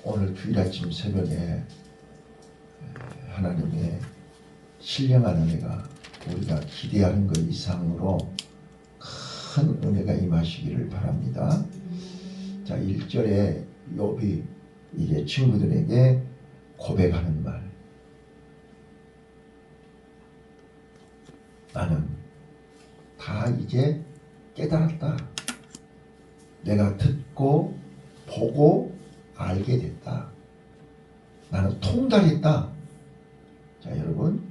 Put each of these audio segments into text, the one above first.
오늘 주일 아침 새벽에 하나님의 신령한 은혜가 우리가 기대하는 것 이상으로 큰 은혜가 임하시기를 바랍니다. 자, 1절에 욥이 이제 친구들에게 고백하는 말. 나는 다 이제 깨달았다. 내가 듣고 보고 알게 됐다. 나는 통달했다. 자, 여러분,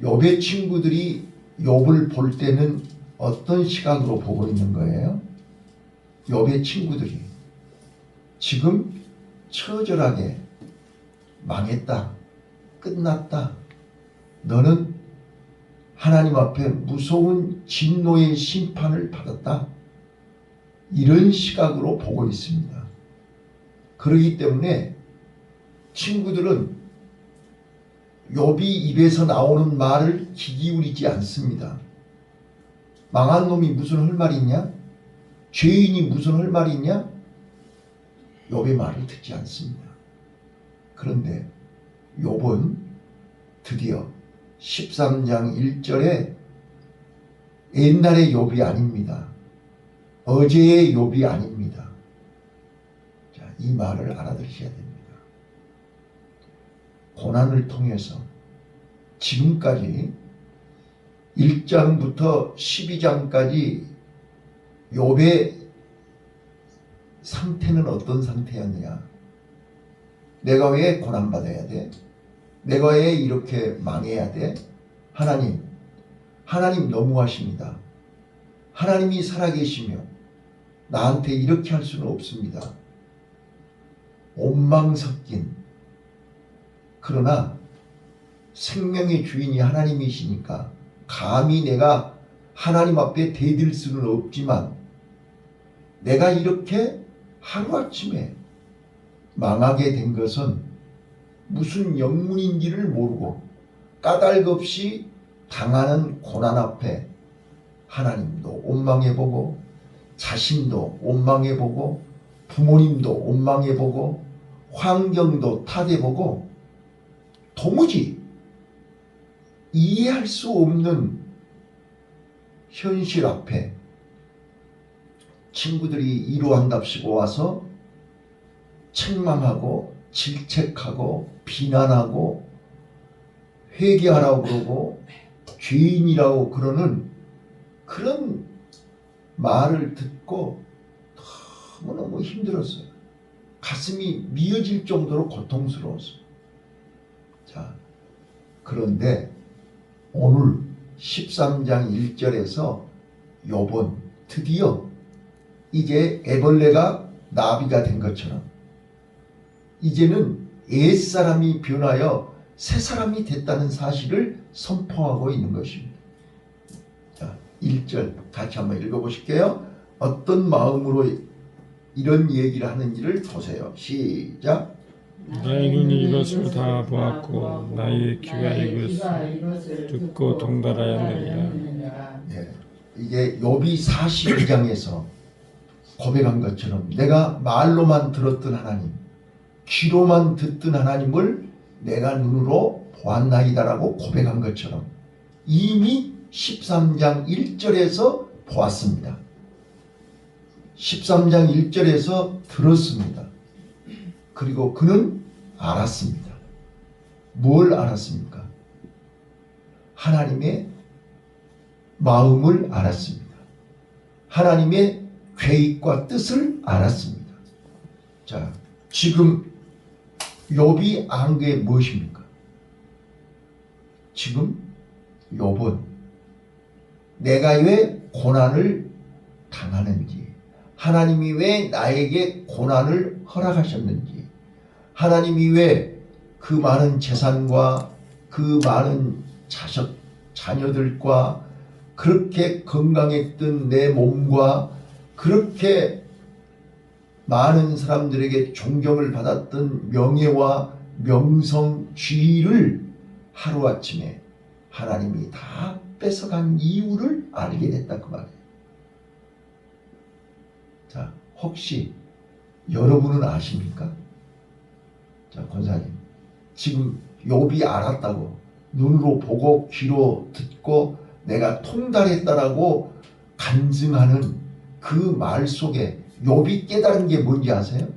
욥의 친구들이 욥을 볼 때는 어떤 시각으로 보고 있는 거예요? 욥의 친구들이 지금 처절하게 망했다. 끝났다. 너는 하나님 앞에 무서운 진노의 심판을 받았다. 이런 시각으로 보고 있습니다. 그렇기 때문에 친구들은 욥이 입에서 나오는 말을 귀 기울이지 않습니다. 망한 놈이 무슨 할 말이 있냐? 죄인이 무슨 할 말이 있냐? 욥의 말을 듣지 않습니다. 그런데 욥은 드디어 13장 1절에 옛날의 욥이 아닙니다. 어제의 욥이 아닙니다. 자, 이 말을 알아들으셔야 됩니다. 고난을 통해서 지금까지 1장부터 12장까지 욥의 상태는 어떤 상태였느냐? 내가 왜 고난받아야 돼? 내가 왜 이렇게 망해야 돼? 하나님 너무하십니다. 하나님이 살아계시며 나한테 이렇게 할 수는 없습니다. 온망 섞인, 그러나 생명의 주인이 하나님이시니까 감히 내가 하나님 앞에 대들 수는 없지만 내가 이렇게 하루아침에 망하게 된 것은 무슨 영문인지를 모르고 까닭없이 당하는 고난 앞에 하나님도 원망해보고 자신도 원망해보고 부모님도 원망해보고 환경도 탓해보고 도무지 이해할 수 없는 현실 앞에 친구들이 이루한답시고 와서 책망하고 질책하고 비난하고 회개하라고 그러고 죄인이라고 그러는 그런 말을 듣고 너무너무 힘들었어요. 가슴이 미어질 정도로 고통스러웠어요. 자, 그런데 오늘 13장 1절에서 욥은 드디어 이제 애벌레가 나비가 된 것처럼 이제는 옛사람이 변하여 새사람이 됐다는 사실을 선포하고 있는 것입니다. 자, 1절 같이 한번 읽어보실게요. 어떤 마음으로 이런 얘기를 하는지를 보세요. 시작. 나의 눈이 이것을 다 보았고 나의 귀가 이것을 듣고 동달하였느니라. 네, 이게 욥이 42장에서 고백한 것처럼 내가 말로만 들었던 하나님, 귀로만 듣던 하나님을 내가 눈으로 보았나이다라고 고백한 것처럼 이미 13장 1절에서 보았습니다. 13장 1절에서 들었습니다. 그리고 그는 알았습니다. 뭘 알았습니까? 하나님의 마음을 알았습니다. 하나님의 계획과 뜻을 알았습니다. 자, 지금 욥이 안 게 무엇입니까? 지금 욥은 내가 왜 고난을 당하는지, 하나님이 왜 나에게 고난을 허락하셨는지, 하나님이 왜 그 많은 재산과 그 많은 자녀들과 그렇게 건강했던 내 몸과 그렇게 많은 사람들에게 존경을 받았던 명예와 명성, 지위를 하루아침에 하나님이 다 뺏어간 이유를 알게 됐다 그 말이에요. 자, 혹시 여러분은 아십니까? 자, 권사님, 지금 욥이 알았다고, 눈으로 보고 귀로 듣고 내가 통달했다라고 간증하는 그 말 속에 욥이 깨달은 게 뭔지 아세요?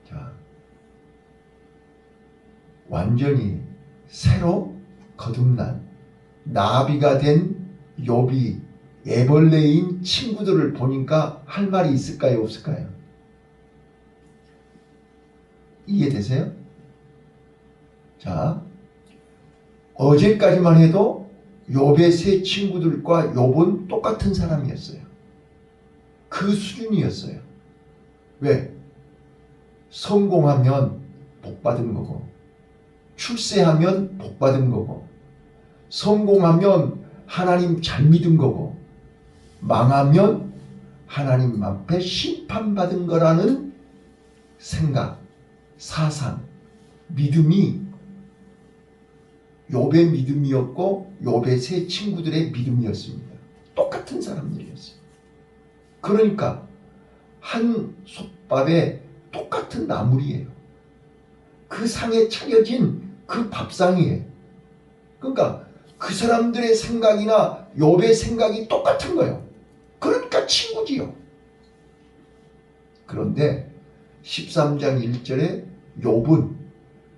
자, 완전히 새로 거듭난 나비가 된 욥이 애벌레인 친구들을 보니까 할 말이 있을까요, 없을까요? 이해되세요? 자, 어제까지만 해도 욥의 세 친구들과 욥은 똑같은 사람이었어요. 그 수준이었어요. 왜? 성공하면 복 받은 거고, 출세하면 복 받은 거고, 성공하면 하나님 잘 믿은 거고, 망하면 하나님 앞에 심판받은 거라는 생각, 사상, 믿음이 욥의 믿음이었고 욥의 세 친구들의 믿음이었습니다. 똑같은 사람들이었어요. 그러니까 한 솥밥에 똑같은 나물이에요. 그 상에 차려진 그 밥상이에요. 그러니까 그 사람들의 생각이나 욥의 생각이 똑같은 거예요. 그러니까 친구지요. 그런데 13장 1절에 욥은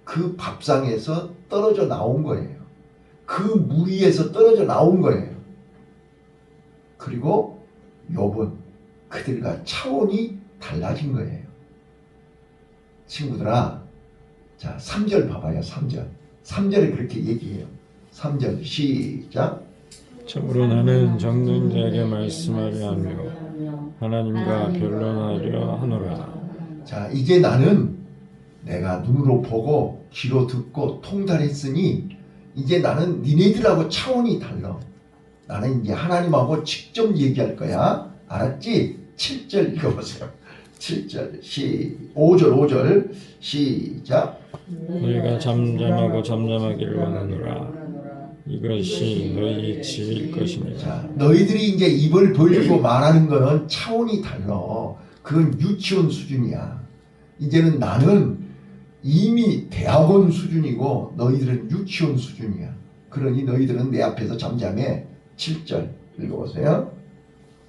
그 밥상에서 떨어져 나온 거예요. 그 무리에서 떨어져 나온 거예요. 그리고 욥은 그들과 차원이 달라진 거예요. 친구들아, 자 3절 봐봐요. 3절. 3절에 그렇게 얘기해요. 3절 시작. 참으로 나는 적는 자에게 말씀하려 하며 하나님과 변론하려 하노라. 자, 이제 나는 내가 눈으로 보고 귀로 듣고 통달했으니 이제 나는 니네들하고 차원이 달라. 나는 이제 하나님하고 직접 얘기할 거야. 알았지? 7절 읽어보세요. 7절 5절 시작. 너희가 잠잠하고 잠잠하기를 원하노라. 이것이 너희 지일 것입니다. 자, 너희들이 이제 입을 벌리고 말하는 거는 차원이 달라. 그건 유치원 수준이야. 이제는 나는 이미 대학원 수준이고 너희들은 유치원 수준이야. 그러니 너희들은 내 앞에서 잠잠해. 7절 읽어보세요.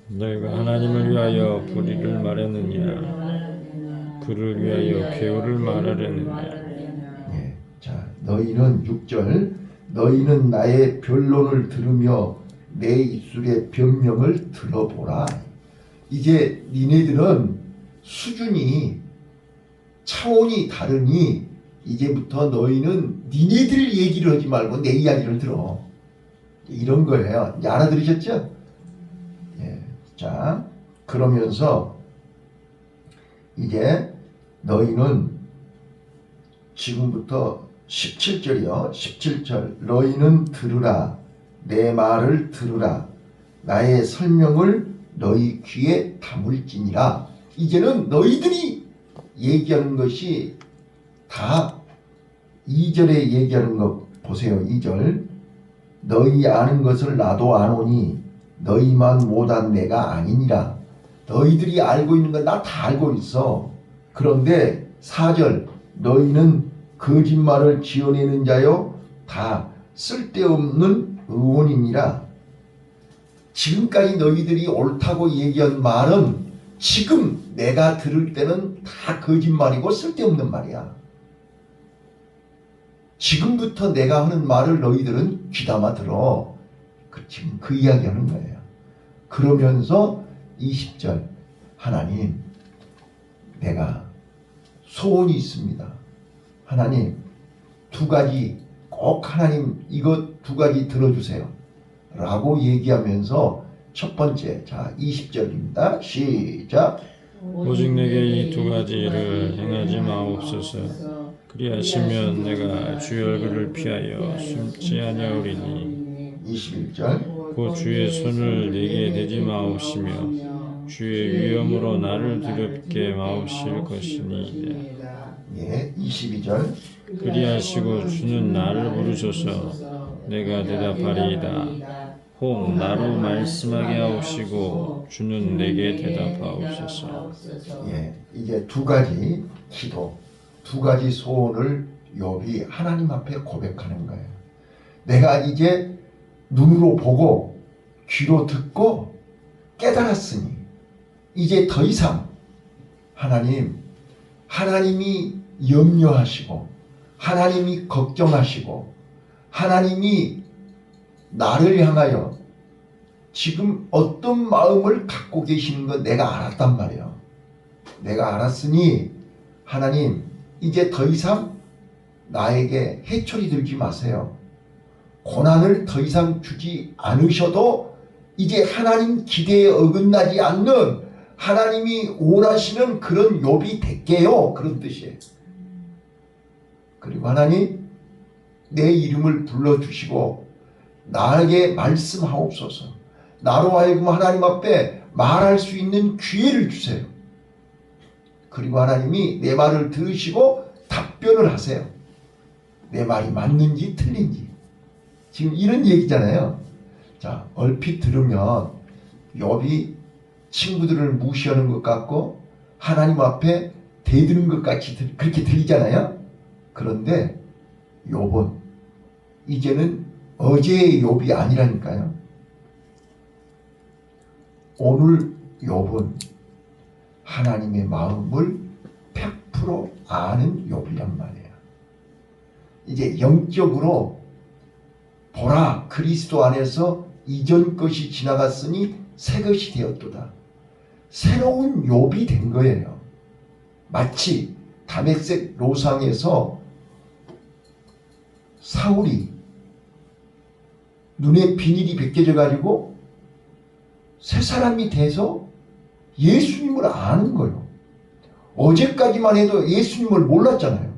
너희가 하나님을 위하여 불의를 말하느냐 그를 위하여 괴오를 말하려느냐. 예, 자, 너희는 6절 너희는 나의 변론을 들으며 내 입술의 변명을 들어보라. 이제 니네들은 수준이 차원이 다르니 이제부터 너희는 니네들 얘기를 하지 말고 내 이야기를 들어. 이런 거예요. 이제 알아들으셨죠? 예. 자, 그러면서 이제 너희는 지금부터 17절이요. 17절 너희는 들으라. 내 말을 들으라. 나의 설명을 너희 귀에 담을지니라. 이제는 너희들이 얘기하는 것이 다 2절에 얘기하는 것 보세요. 2절 너희 아는 것을 나도 아노니 너희만 못한 내가 아니니라. 너희들이 알고 있는 건 나 다 알고 있어. 그런데 4절 너희는 거짓말을 지어내는 자요 다 쓸데없는 의원이니라. 지금까지 너희들이 옳다고 얘기한 말은 지금 내가 들을 때는 다 거짓말이고 쓸데없는 말이야. 지금부터 내가 하는 말을 너희들은 귀담아 들어. 지금 그 이야기하는 거예요. 그러면서 20절 하나님 내가 소원이 있습니다. 하나님 두 가지 꼭 하나님 이것 두 가지 들어주세요 라고 얘기하면서 첫 번째 자 20절입니다. 시작. 오직 내게 이 두 가지를 행하지 마옵소서. 그리하시면 내가 주의 얼굴을 피하여 숨지 아니하오리니 21절 곧 주의 손을 내게 대지 마옵시며 주의 위엄으로 나를 두렵게 마옵실 것이니이다. 예, 22절 그리하시고 주는 나를 부르소서. 내가 대답하리이다. 혹 나로 말씀하게 하옵시고 주는 내게 대답하옵소서. 예, 이제 두 가지 기도, 두 가지 소원을 욥이 하나님 앞에 고백하는 거예요. 내가 이제 눈으로 보고 귀로 듣고 깨달았으니 이제 더 이상 하나님이 염려하시고 하나님이 걱정하시고 하나님이 나를 향하여 지금 어떤 마음을 갖고 계시는 건 내가 알았단 말이에요. 내가 알았으니 하나님 이제 더 이상 나에게 해초리 들지 마세요. 고난을 더 이상 주지 않으셔도 이제 하나님 기대에 어긋나지 않는 하나님이 원하시는 그런 욥이 될게요. 그런 뜻이에요. 그리고 하나님 내 이름을 불러주시고 나에게 말씀하옵소서. 나로 하여금 하나님 앞에 말할 수 있는 기회를 주세요. 그리고 하나님이 내 말을 들으시고 답변을 하세요. 내 말이 맞는지 틀린지. 지금 이런 얘기잖아요. 자, 얼핏 들으면 욥이 친구들을 무시하는 것 같고 하나님 앞에 대드는 것 같이 그렇게 들리잖아요. 그런데 욥은 이제는 어제의 욥이 아니라니까요. 오늘 욥은 하나님의 마음을 100% 아는 욥이란 말이에요. 이제 영적으로 보라 그리스도 안에서 이전 것이 지나갔으니 새 것이 되었도다. 새로운 욥이 된 거예요. 마치 다메섹 로상에서 사울이 눈에 비닐이 벗겨져 가지고 새 사람이 돼서 예수님을 아는 거예요. 어제까지만 해도 예수님을 몰랐잖아요.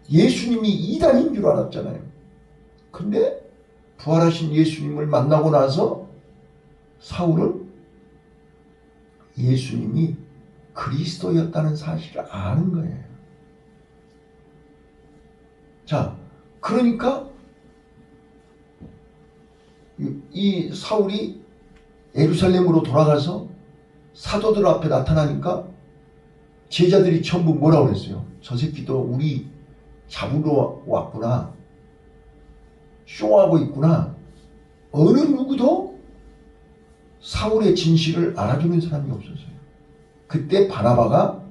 예수님이 이단인 줄 알았잖아요. 근데 부활하신 예수님을 만나고 나서 사울은 예수님이 그리스도였다는 사실을 아는 거예요. 자, 그러니까 이 사울이 예루살렘으로 돌아가서 사도들 앞에 나타나니까 제자들이 전부 뭐라고 그랬어요? 저 새끼도 우리 잡으러 왔구나. 쇼하고 있구나. 어느 누구도 사울의 진실을 알아주는 사람이 없었어요. 그때 바나바가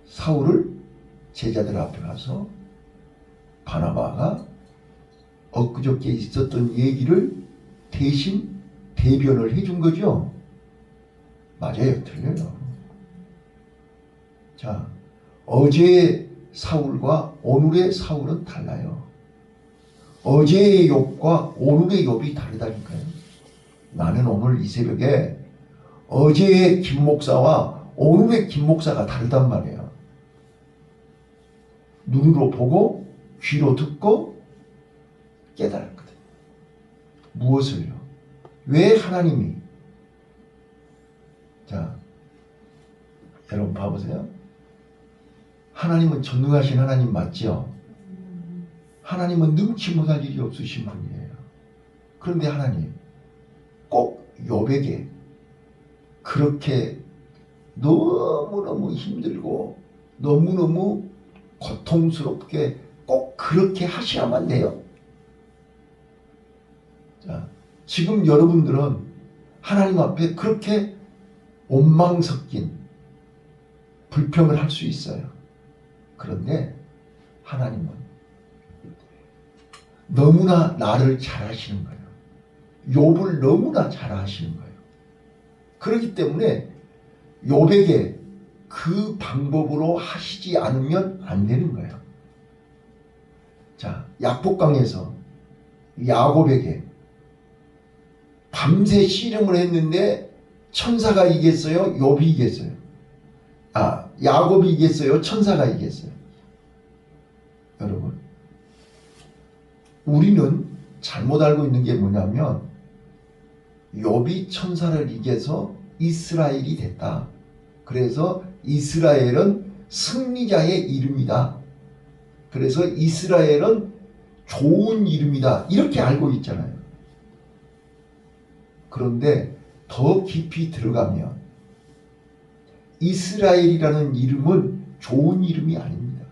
사울을 제자들 앞에 가서 바나바가 엊그저께 있었던 얘기를 대신 대변을 해준 거죠. 맞아요. 틀려요. 자, 어제의 사울과 오늘의 사울은 달라요. 어제의 욥과 오늘의 욥이 다르다니까요. 나는 오늘 이 새벽에 어제의 김 목사와 오늘의 김 목사가 다르단 말이에요. 눈으로 보고 귀로 듣고 깨달았거든. 무엇을요? 왜 하나님이 자, 여러분 봐보세요. 하나님은 전능하신 하나님 맞죠? 하나님은 능치 못할 일이 없으신 분이에요. 그런데 하나님 꼭 욥에게 그렇게 너무너무 힘들고 너무너무 고통스럽게 꼭 그렇게 하셔야만 돼요. 자, 지금 여러분들은 하나님 앞에 그렇게 원망 섞인 불평을 할 수 있어요. 그런데 하나님은 너무나 나를 잘 아시는 거예요. 욥을 너무나 잘 아시는 거예요. 그렇기 때문에 욥에게 그 방법으로 하시지 않으면 안 되는 거예요. 자, 약복강에서 야곱에게 밤새 씨름을 했는데 천사가 이겼어요? 욥이 이겼어요? 야곱이 이겼어요? 천사가 이겼어요? 여러분, 우리는 잘못 알고 있는 게 뭐냐면 욥이 천사를 이겨서 이스라엘이 됐다. 그래서 이스라엘은 승리자의 이름이다. 그래서 이스라엘은 좋은 이름이다. 이렇게 알고 있잖아요. 그런데 더 깊이 들어가면 이스라엘이라는 이름은 좋은 이름이 아닙니다.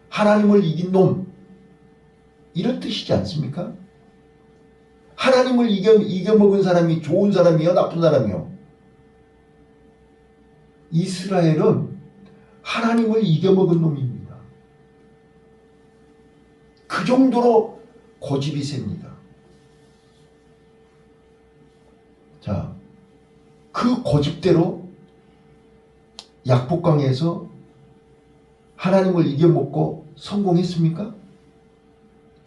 하나님을 이긴 놈, 이런 뜻이지 않습니까? 하나님을 이겨먹은 사람이 좋은 사람이요, 나쁜 사람이요? 이스라엘은 하나님을 이겨먹은 놈입니다. 그 정도로 고집이 셉니다. 자, 그 고집대로 약복강에서 하나님을 이겨먹고 성공했습니까?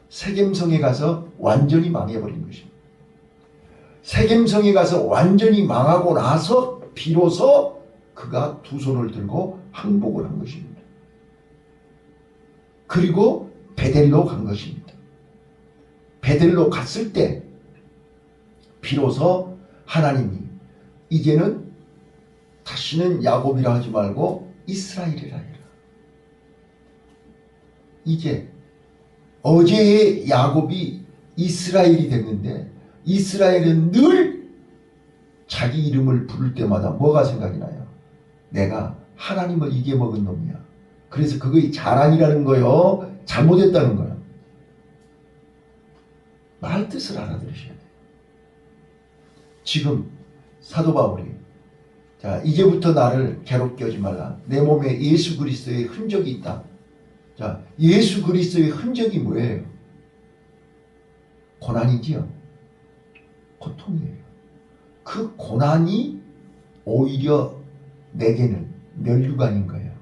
세겜성에 가서 완전히 망해버린 것입니다. 세겜성에 가서 완전히 망하고 나서 비로소 그가 두 손을 들고 항복을 한 것입니다. 그리고 베델로 간 것입니다. 베델로 갔을 때 비로소 하나님이 이제는 다시는 야곱이라 하지 말고 이스라엘이라 해라. 이제 어제의 야곱이 이스라엘이 됐는데 이스라엘은 늘 자기 이름을 부를 때마다 뭐가 생각이 나요? 내가 하나님을 이겨먹은 놈이야. 그래서 그거의 자랑이라는 거요. 잘못했다는 거예요. 말 뜻을 알아들으셔야 돼요. 지금 사도 바울이 자, 이제부터 나를 괴롭게 하지 말라. 내 몸에 예수 그리스도의 흔적이 있다. 자, 예수 그리스도의 흔적이 뭐예요? 고난이지요. 고통이에요. 그 고난이 오히려 내게는 면류관인 거예요.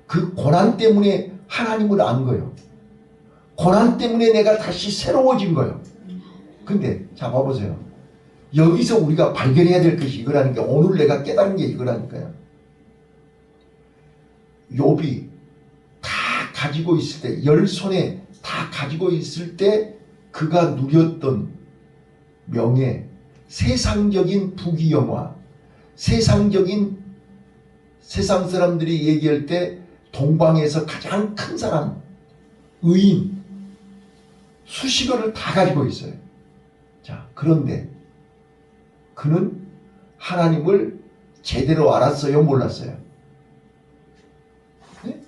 그 고난 때문에 하나님을 안 거예요. 고난 때문에 내가 다시 새로워진 거예요. 근데 자 봐보세요. 여기서 우리가 발견해야 될 것이 이거라니까. 오늘 내가 깨달은 게 이거라니까요. 욥이 다 가지고 있을 때, 열 손에 다 가지고 있을 때 그가 누렸던 명예, 세상적인 부귀영화, 세상적인 세상 사람들이 얘기할 때 동방에서 가장 큰 사람, 의인, 수식어를 다 가지고 있어요. 자, 그런데 그는 하나님을 제대로 알았어요? 몰랐어요? 네?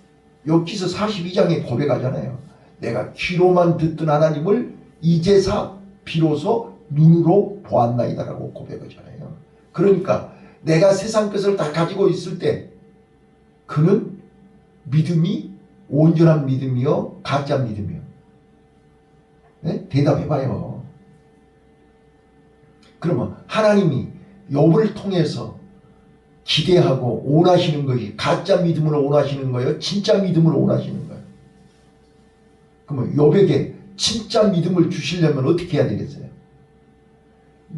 욥기서 42장에 고백하잖아요. 내가 귀로만 듣던 하나님을 이제사 비로소 눈으로 보았나이다라고 고백하잖아요. 그러니까 내가 세상 것을 다 가지고 있을 때 그는 믿음이 온전한 믿음이요? 가짜 믿음이요? 네? 대답해봐요. 그러면 하나님이 욥을 통해서 기대하고 원하시는 것이 가짜 믿음으로 원하시는 거예요? 진짜 믿음으로 원하시는 거예요? 그러면 욥에게 진짜 믿음을 주시려면 어떻게 해야 되겠어요?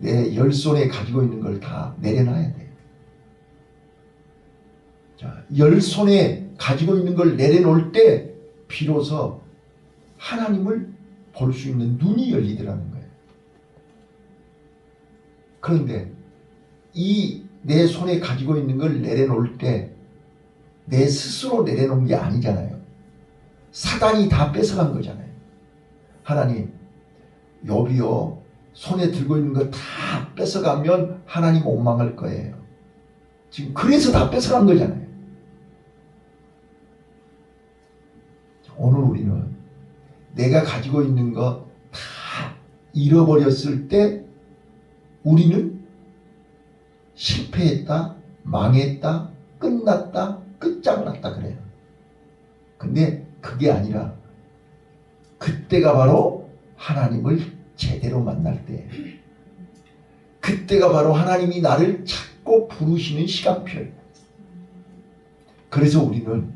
내 열 손에 가지고 있는 걸 다 내려놔야 돼요. 자, 열 손에 가지고 있는 걸 내려놓을 때 비로소 하나님을 볼 수 있는 눈이 열리더라는 거예요. 그런데 이 내 손에 가지고 있는 걸 내려놓을 때 내 스스로 내려놓은 게 아니잖아요. 사단이 다 뺏어간 거잖아요. 하나님, 욥이요 손에 들고 있는 거 다 뺏어가면 하나님 원망할 거예요. 지금 그래서 다 뺏어간 거잖아요. 오늘 우리는 내가 가지고 있는 거 다 잃어버렸을 때 우리는 실패했다, 망했다, 끝났다, 끝장났다 그래요. 근데 그게 아니라 그때가 바로 하나님을 제대로 만날 때, 그때가 바로 하나님이 나를 찾고 부르시는 시간표예요. 그래서 우리는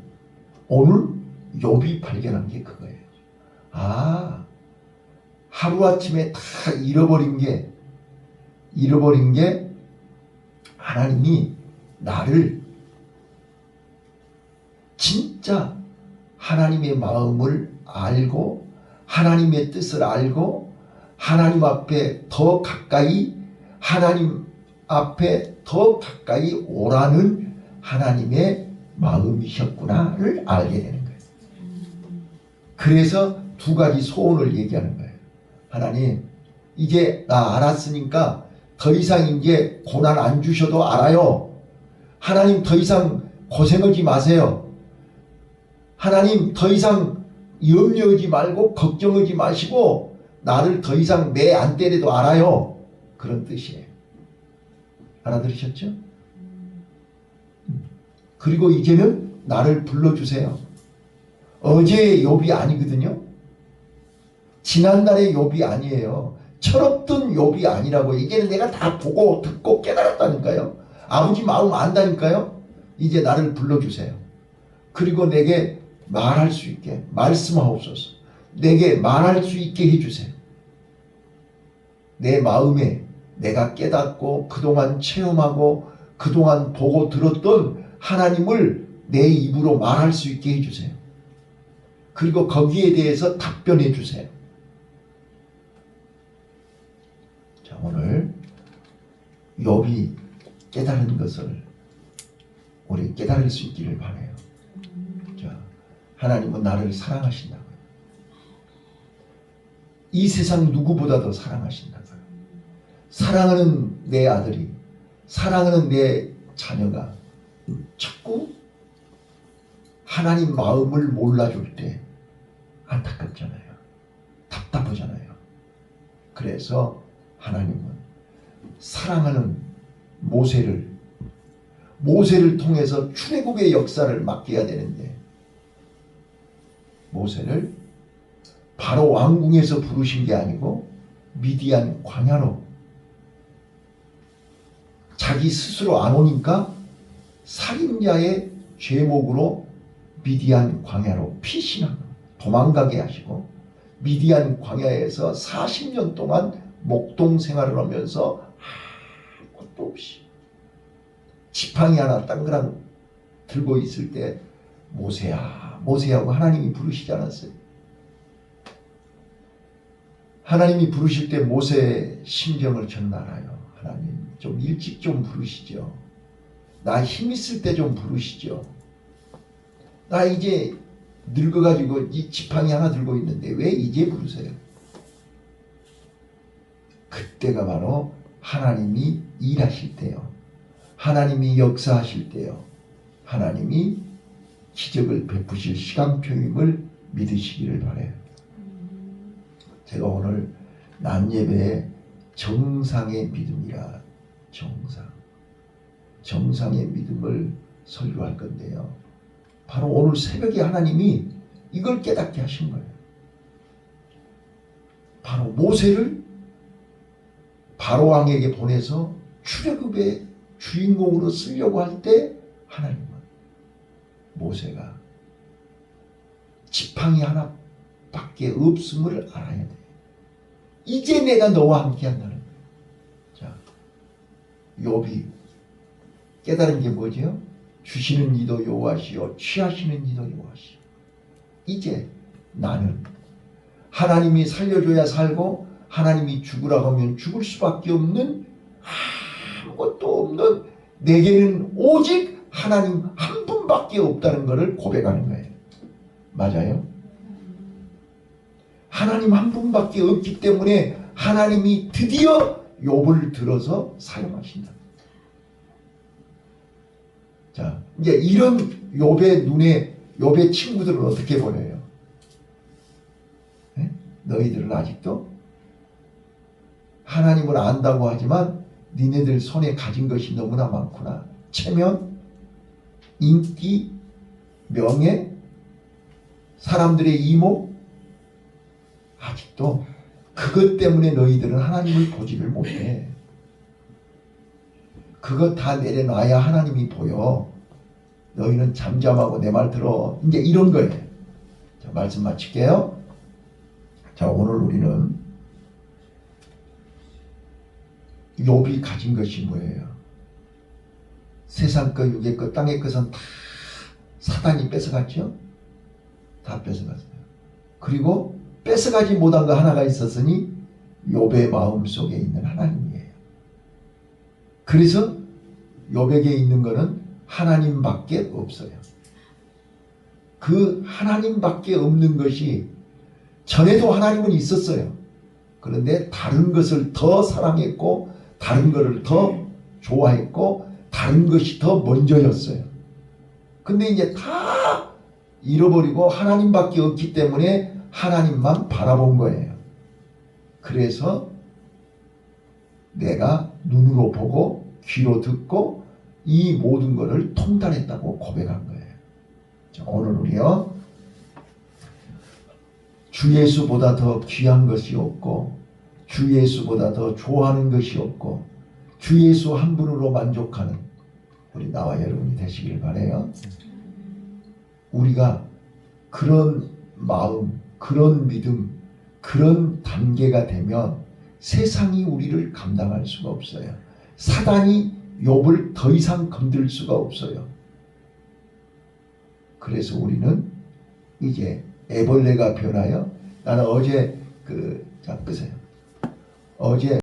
오늘 욥이 발견한 게 그거예요. 아, 하루아침에 다 잃어버린 게 하나님이 나를 진짜 하나님의 마음을 알고 하나님의 뜻을 알고 하나님 앞에 더 가까이 하나님 앞에 더 가까이 오라는 하나님의 마음이셨구나를 알게 되는 거예요. 그래서 두 가지 소원을 얘기하는 거예요. 하나님, 이제 나 알았으니까 더 이상 이제 고난 안 주셔도 알아요. 하나님 더 이상 고생하지 마세요. 하나님 더 이상 염려하지 말고 걱정하지 마시고 나를 더 이상 매 안 때려도 알아요. 그런 뜻이에요. 알아들으셨죠? 그리고 이제는 나를 불러주세요. 어제의 욥이 아니거든요. 지난날의 욥이 아니에요. 철없던 욥이 아니라고. 이제는 내가 다 보고 듣고 깨달았다니까요. 아버지 마음 안다니까요. 이제 나를 불러주세요. 그리고 내게 말할 수 있게 말씀하옵소서. 내게 말할 수 있게 해주세요. 내 마음에 내가 깨닫고 그동안 체험하고 그동안 보고 들었던 하나님을 내 입으로 말할 수 있게 해주세요. 그리고 거기에 대해서 답변해 주세요. 자, 오늘 욥이 깨달은 것을 우리 깨달을 수 있기를 바라요. 자, 하나님은 나를 사랑하신다고요. 이 세상 누구보다도 사랑하신다고요. 사랑하는 내 아들이, 사랑하는 내 자녀가 자꾸 하나님 마음을 몰라줄 때 안타깝잖아요. 답답하잖아요. 그래서 하나님은 사랑하는 모세를 통해서 출애굽의 역사를 맡겨야 되는데 모세를 바로 왕궁에서 부르신 게 아니고 미디안 광야로 자기 스스로 안 오니까 살인자의 죄목으로 미디안 광야로 피신하고 도망가게 하시고 미디안 광야에서 40년 동안 목동 생활을 하면서 아무것도 없이 지팡이 하나 땅그랑 들고 있을 때 모세야 모세하고 하나님이 부르시지 않았어요. 하나님이 부르실 때 모세의 심정을 전 알아요. 하나님 좀 일찍 좀 부르시죠. 나 힘 있을 때 좀 부르시죠. 나 이제 늙어가지고 이 지팡이 하나 들고 있는데 왜 이제 부르세요? 그때가 바로 하나님이 일하실 때요. 하나님이 역사하실 때요. 하나님이 기적을 베푸실 시간표임을 믿으시기를 바라요. 제가 오늘 낮예배에 정상의 믿음이라 정상의 믿음을 설교할 건데요. 바로 오늘 새벽에 하나님이 이걸 깨닫게 하신 거예요. 바로 모세를 바로왕에게 보내서 출애굽의 주인공으로 쓰려고 할 때 하나님은 모세가 지팡이 하나밖에 없음을 알아야 돼. 이제 내가 너와 함께 한다는 거예요. 자, 욥이 깨달은 게 뭐죠? 주시는 이도 여호와시요 취하시는 이도 여호와시요. 이제 나는 하나님이 살려줘야 살고 하나님이 죽으라고 하면 죽을 수밖에 없는 아무것도 없는 내게는 오직 하나님 한 분밖에 없다는 것을 고백하는 거예요. 맞아요? 하나님 한 분밖에 없기 때문에 하나님이 드디어 욥을 들어서 사용하신다. 자, 이제 이런 욥의 눈에 욥의 친구들은 어떻게 보여요? 네? 너희들은 아직도 하나님을 안다고 하지만 니네들 손에 가진 것이 너무나 많구나. 체면, 인기, 명예, 사람들의 이목, 아직도 그것 때문에 너희들은 하나님을 보지를 못해. 그것 다 내려놔야 하나님이 보여. 너희는 잠잠하고 내 말 들어. 이제 이런 거예요. 자, 말씀 마칠게요. 자, 오늘 우리는 욥이 가진 것이 뭐예요? 세상 것, 육의 것, 땅의 것은 다 사단이 뺏어갔죠? 다 뺏어갔어요. 그리고 뺏어가지 못한 거 하나가 있었으니 욥의 마음속에 있는 하나님이에요. 그래서 욥에게 있는 것은 하나님밖에 없어요. 그 하나님밖에 없는 것이 전에도 하나님은 있었어요. 그런데 다른 것을 더 사랑했고 다른 것을 더 좋아했고 다른 것이 더 먼저였어요. 근데 이제 다 잃어버리고 하나님밖에 없기 때문에 하나님만 바라본 거예요. 그래서 내가 눈으로 보고 귀로 듣고 이 모든 것을 통달했다고 고백한 거예요. 자, 오늘 우리요 주 예수보다 더 귀한 것이 없고 주 예수보다 더 좋아하는 것이 없고 주 예수 한 분으로 만족하는 우리 나와 여러분이 되시길 바라요. 우리가 그런 마음, 그런 믿음, 그런 단계가 되면 세상이 우리를 감당할 수가 없어요. 사단이 욥을 더 이상 건들 수가 없어요. 그래서 우리는 이제 애벌레가 변하여 나는 어제 자 끄세요. 어제